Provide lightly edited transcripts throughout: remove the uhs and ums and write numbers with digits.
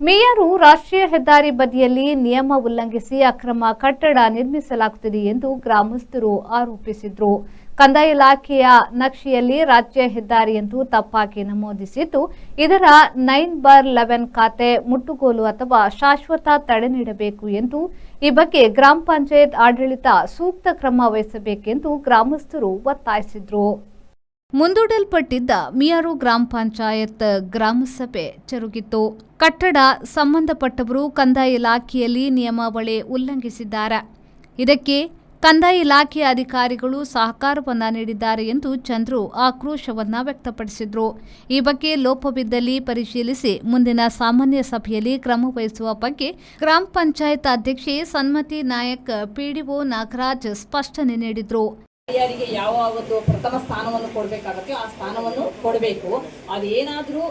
Mayor ರಾಷ್ಟ್ರೀಯ ಹೆದ್ದಾರಿ ಬದಿಯಲ್ಲಿ ನಿಯಮ ಉಲ್ಲಂಘಿಸಿ ಅಕ್ರಮ ಕಟ್ಟಡ ನಿರ್ಮಿಸಲಾಗುತ್ತಿದೆ ಎಂದು ಗ್ರಾಮಸ್ಥರು ಆರೋಪಿಸಿದರು. ಕಂದಾಯ ಇಲಾಖೆಯ ನಕ್ಷೆಯಲ್ಲಿ ರಾಜ್ಯ ಹೆದ್ದಾರಿ ಎಂದು ತಪ್ಪಾಗಿ ನಮೂದಿಸಿದ್ದು, ಇದರ 9/11 ಖಾತೆ ಮುಟ್ಟುಗೋಲು ಅಥವಾ ಶಾಶ್ವತ ತಡೆ ನೀಡಬೇಕು ಎಂದು ಈ ಬಗ್ಗೆ ಗ್ರಾಮ ಪಂಚಾಯತ್ ಆಡಳಿತ ಸೂಕ್ತ ಕ್ರಮ ವಹಿಸಬೇಕೆಂದು ಗ್ರಾಮಸ್ಥರು ಒತ್ತಾಯಿಸಿದರು. ಮುಂದೂಡಲ್ಪಟ್ಟಿದ್ದ ಮಿಯಾರು ಗ್ರಾಮ ಪಂಚಾಯತ್ ಗ್ರಾಮಸಭೆ ಜರುಗಿತು. ಕಟ್ಟಡ ಸಂಬಂಧಪಟ್ಟವರು ಕಂದಾಯ ಇಲಾಖೆಯಲ್ಲಿ ನಿಯಮಾವಳಿ ಉಲ್ಲಂಘಿಸಿದ್ದಾರೆ. ಇದಕ್ಕೆ ಕಂದಾಯ ಇಲಾಖೆಯ ಅಧಿಕಾರಿಗಳು ಸಹಕಾರವನ್ನ ನೀಡಿದ್ದಾರೆ ಎಂದು ಚಂದ್ರು ಆಕ್ರೋಶವನ್ನ ವ್ಯಕ್ತಪಡಿಸಿದರು. ಈ ಬಗ್ಗೆ ಲೋಪವಿದ್ದಲ್ಲಿ ಪರಿಶೀಲಿಸಿ ಮುಂದಿನ ಸಾಮಾನ್ಯ ಸಭೆಯಲ್ಲಿ ಕ್ರಮ ವಹಿಸುವ ಬಗ್ಗೆ ಗ್ರಾಮ ಪಂಚಾಯತ್ ಅಧ್ಯಕ್ಷೆ ಸನ್ಮತಿ ನಾಯಕ್, ಪಿಡಿಒ ನಾಗರಾಜ್ ಸ್ಪಷ್ಟನೆ ನೀಡಿದರು. ಯಾರಿಗೆ ಯಾವ ಒಂದು ಪ್ರಥಮ ಸ್ಥಾನವನ್ನು ಕೊಡಬೇಕಾಗುತ್ತೆ ಆ ಸ್ಥಾನವನ್ನು ಕೊಡಬೇಕು. ಅದೇನಾದರೂ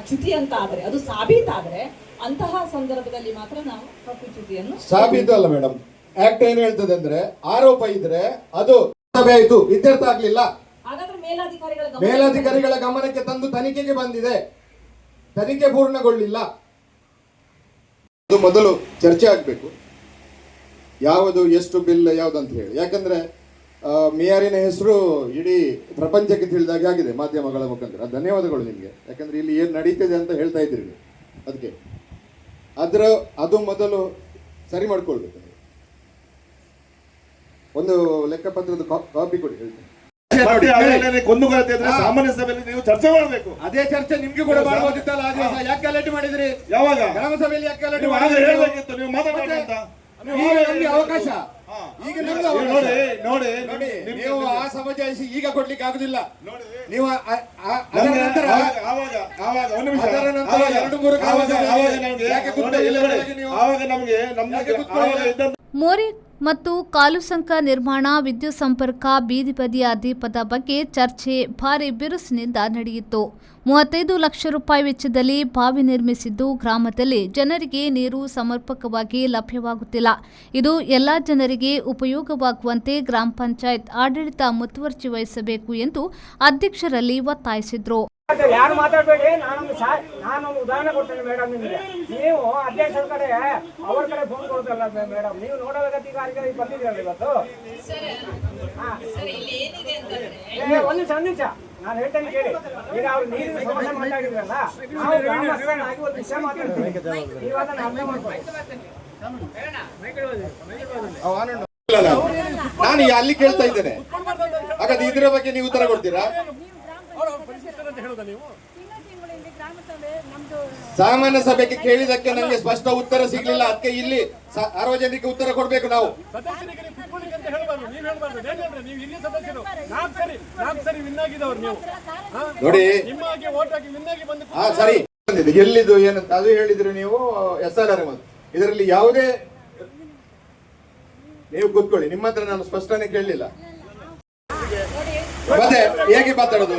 ಚ್ಯುತಿ ಅಂತ ಆದ್ರೆ, ಅದು ಸಾಬೀತಾದ್ರೆ ಅಂತಹ ಸಂದರ್ಭದಲ್ಲಿ ಮಾತ್ರ ನಾವು ತಪ್ಪು ಚ್ಯುತಿಯನ್ನು ಸಾಬೀತು ಅಲ್ಲ ಮೇಡಮ್. ಆಕ್ಟ್ ಏನ್ ಹೇಳ್ತದೆ ಅಂದ್ರೆ, ಆರೋಪ ಇದ್ರೆ ಅದು ಸಭೆ ಆಯ್ತು, ಇತ್ಯರ್ಥ ಆಗ್ಲಿಲ್ಲ, ಹಾಗಾದ್ರೆ ಮೇಲಾಧಿಕಾರಿಗಳ ಗಮನಕ್ಕೆ ತಂದು ತನಿಖೆಗೆ ಬಂದಿದೆ, ತನಿಖೆ ಪೂರ್ಣಗೊಳ್ಳಿಲ್ಲ. ಅದು ಮೊದಲು ಚರ್ಚೆ ಆಗ್ಬೇಕು, ಯಾವುದು ಎಷ್ಟು ಬಿಲ್ ಯಾವ್ದಂತ ಹೇಳಿ. ಯಾಕಂದ್ರೆ ಮಿಯಾರಿನ ಹೆಸರು ಇಡೀ ಪ್ರಪಂಚಕ್ಕೆ ತಿಳಿದಾಗೆ ಆಗಿದೆ ಮಾಧ್ಯಮಗಳ ಮುಖಾಂತರ. ಧನ್ಯವಾದಗಳು ನಿಮಗೆ, ಯಾಕಂದ್ರೆ ಇಲ್ಲಿ ಏನು ನಡೀತಿದೆ ಅಂತ ಹೇಳ್ತಾ ಇದ್ದೀರಿ. ಅದಕ್ಕೆ ಅದು ಮೊದಲು ಸರಿ ಮಾಡ್ಕೊಳ್ಬೇಕು. ಒಂದು ಲೆಕ್ಕಪತ್ರದ ಕಾಪಿ ಕೊಡಿ, ಹೇಳ್ತೀನಿ. ಸಾಮಾನ್ಯ ಸಭೆಯಲ್ಲಿ ನೀವು ಚರ್ಚೆ ಮಾಡಬೇಕು. ಅದೇ ಚರ್ಚೆ ನಿಮ್ಗೆ ಕೂಡ ಮಾಡಬಹುದಿತ್ತಲ್ಲ. ಯಾಕೆ ಗಲಾಟೆ ಮಾಡಿದ್ರಿ? ಯಾವಾಗ ಗ್ರಾಮ ಸಭೆಯಲ್ಲಿ ಯಾಕೆ ಗಲಾಟೆ ಹೇಳಬೇಕಿತ್ತು? ನೀವು ಮಾತಾಡಬೇಕಂತ ಅವಕಾಶ ಈಗ ನೋಡಿ, ನೀವು ಆ ಸಮಜಾಯಿಸಿ ಈಗ ಕೊಡ್ಲಿಕ್ಕೆ ಆಗುದಿಲ್ಲ. ನೀವು ಮೋರಿ ಮತ್ತು ಕಾಲುಸಂಕ ನಿರ್ಮಾಣ, ವಿದ್ಯುತ್ ಸಂಪರ್ಕ, ಬೀದಿ ಬದಿಯ ದೀಪದ ಬಗ್ಗೆ ಚರ್ಚೆ ಭಾರಿ ಬಿರುಸಿನಿಂದ ನಡೆಯಿತು. 35 ಲಕ್ಷ ರೂಪಾಯಿ ವೆಚ್ಚದಲ್ಲಿ ಬಾವಿ ನಿರ್ಮಿಸಿದ್ದು, ಗ್ರಾಮದಲ್ಲಿ ಜನರಿಗೆ ನೀರು ಸಮರ್ಪಕವಾಗಿ ಲಭ್ಯವಾಗುತ್ತಿಲ್ಲ. ಇದು ಎಲ್ಲ ಜನರಿಗೆ ಉಪಯೋಗವಾಗುವಂತೆ ಗ್ರಾಮ ಪಂಚಾಯತ್ ಆಡಳಿತ ಮುತುವರ್ಜಿ ವಹಿಸಬೇಕು ಎಂದು ಅಧ್ಯಕ್ಷರಲ್ಲಿ ಒತ್ತಾಯಿಸಿದರು. ಯಾರು ಮಾತಾಡಬೇಡಿ. ನಾನೊಂದು ಉದಾಹರಣೆ ಕೊಡ್ತೇನೆ ಮೇಡಮ್. ನಿಮಗೆ ನೀವು ಅಧ್ಯಕ್ಷರ ಕಡೆ ಅವ್ರ ಕಡೆ ಫೋನ್ ಕೊಡ್ತಲ್ಲ ಮೇಡಮ್, ನೀವು ನೋಡೋದ ಅಧಿಕಾರಿಗಳಿಗೆ ಬಂದಿದ್ದೀರಲ್ಲ ಇವತ್ತು. ಒಂದು ನಿಮಿಷ ನಾನು ಹೇಳ್ತೇನೆ ಕೇಳಿ. ಈಗ ಅವ್ರು ನೀರಿನ ಸಮಸ್ಯೆ ಮಾತಾಡಿದ್ರಲ್ಲ, ನಾವು ಗ್ರಾಮಸ್ಥರಾಗಿ ಒಂದು ವಿಷಯ ಮಾತಾಡ್ತೀವಿ. ನೀವು ಅದನ್ನು ಅರ್ಥ ಮಾಡ್ಕೊಳ್ಳಿ. ನಾನು ಅಲ್ಲಿ ಕೇಳ್ತಾ ಇದ್ದೇನೆ, ಹಾಗಾದ್ರೆ ಇದರ ಬಗ್ಗೆ ನೀವು ಉತ್ತರ ಕೊಡ್ತೀರಾ? ಸಾಮಾನ್ಯ ಸಭೆಗೆ ಕೇಳಿದಕ್ಕೆ ನನಗೆ ಸ್ಪಷ್ಟ ಉತ್ತರ ಸಿಗ್ಲಿಲ್ಲ. ಅದಕ್ಕೆ ಇಲ್ಲಿ ಸಾರ್ವಜನಿಕ ಉತ್ತರ ಕೊಡ್ಬೇಕು ನಾವು. ನೋಡಿ ಸರಿ, ಎಲ್ಲಿದು ಏನಂತ ಅದು ಹೇಳಿದ್ರು ನೀವು. SRR ಇದರಲ್ಲಿ ಯಾವುದೇ, ನೀವು ಕೂತ್ಕೊಳ್ಳಿ, ನಿಮ್ಮ ಹತ್ರ ನಾನು ಸ್ಪಷ್ಟನೆ ಕೇಳಲಿಲ್ಲ. ಮತ್ತೆ ಹೇಗೆ ಮಾತಾಡೋದು?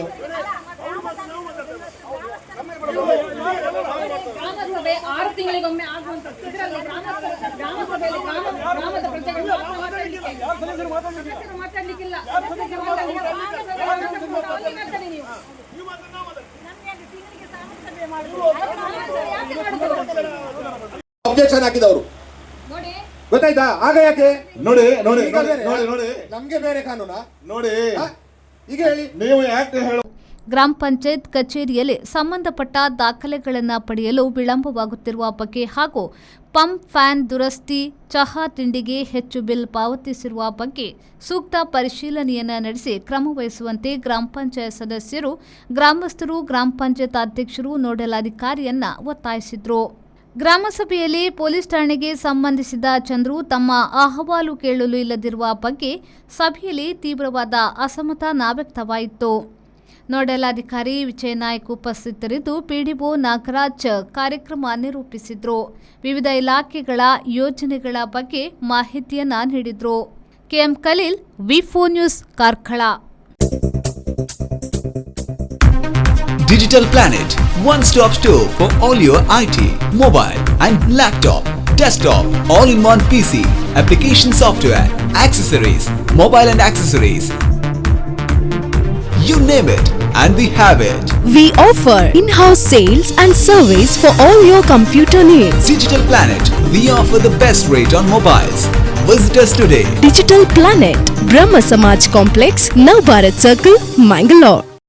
ಗ್ರಾಮಸಭೆ 6 ತಿಂಗಳಿಗೊಮ್ಮೆ ಆಗುವಂತದ್ದು. ಇದರಲ್ಲಿ ಗ್ರಾಮಸಭೆಯಲ್ಲಿ ಗ್ರಾಮದ ಪ್ರಜೆಗಳು ಮಾತಾಡ್ಲಿಕ್ಕಿಲ್ಲ. ಅಬ್ಜೆಕ್ಷನ್ ಹಾಕಿದವರು ಗೊತ್ತಾಯ್ತಾ? ಆಗ ಯಾಕೆ ನೋಡಿ ನಮ್ಗೆ ಬೇರೆ ಕಾನೂನಾ? ನೋಡಿ ಈಗ ಹೇಳಿ, ನೀವು ಯಾಕೆ ಹೇಳು. ಗ್ರಾಮ ಪಂಚಾಯತ್ ಕಚೇರಿಯಲ್ಲಿ ಸಂಬಂಧಪಟ್ಟ ದಾಖಲೆಗಳನ್ನು ಪಡೆಯಲು ವಿಳಂಬವಾಗುತ್ತಿರುವ ಬಗ್ಗೆ ಹಾಗೂ ಪಂಪ್, ಫ್ಯಾನ್ ದುರಸ್ತಿ, ಚಹಾ ತಿಂಡಿಗೆ ಹೆಚ್ಚು ಬಿಲ್ ಪಾವತಿಸಿರುವ ಬಗ್ಗೆ ಸೂಕ್ತ ಪರಿಶೀಲನೆಯನ್ನು ನಡೆಸಿ ಕ್ರಮ ವಹಿಸುವಂತೆ ಗ್ರಾಮ ಪಂಚಾಯತ್ ಸದಸ್ಯರು, ಗ್ರಾಮಸ್ಥರು, ಗ್ರಾಮ ಪಂಚಾಯತ್ ಅಧ್ಯಕ್ಷರು ನೋಡಲ್ ಅಧಿಕಾರಿಯನ್ನ ಒತ್ತಾಯಿಸಿದರು. ಗ್ರಾಮಸಭೆಯಲ್ಲಿ ಪೊಲೀಸ್ ಠಾಣೆಗೆ ಸಂಬಂಧಿಸಿದ ಚಂದ್ರು ತಮ್ಮ ಅಹವಾಲು ಕೇಳಲು ಇಲ್ಲದಿರುವ ಬಗ್ಗೆ ಸಭೆಯಲ್ಲಿ ತೀವ್ರವಾದ ಅಸಮಾಧಾನ ವ್ಯಕ್ತವಾಯಿತು. ನೋಡಲ್ ಅಧಿಕಾರಿ ವಿಜಯ ನಾಯ್ಕ್ ಉಪಸ್ಥಿತರಿದ್ದು, ಪಿಡಿಒ ನಾಗರಾಜ್ ಕಾರ್ಯಕ್ರಮ ನಿರೂಪಿಸಿದ್ರು. ವಿವಿಧ ಇಲಾಖೆಗಳ ಯೋಜನೆಗಳ ಬಗ್ಗೆ ಮಾಹಿತಿಯನ್ನ ನೀಡಿದ್ರು. ಕೆಎಂ ಖಲೀಲ್, ವಿ4 news, Karkala. Digital Planet, one-stop store for all your IT, mobile and laptop, desktop, all-in-one PC, application software, accessories, mobile and accessories. You name it, and we have it. We offer in-house sales and service for all your computer needs. Digital Planet, we offer the best rate on mobiles. Visit us today. Digital Planet, Brahma Samaj Complex, Navbharat Circle, Mangalore.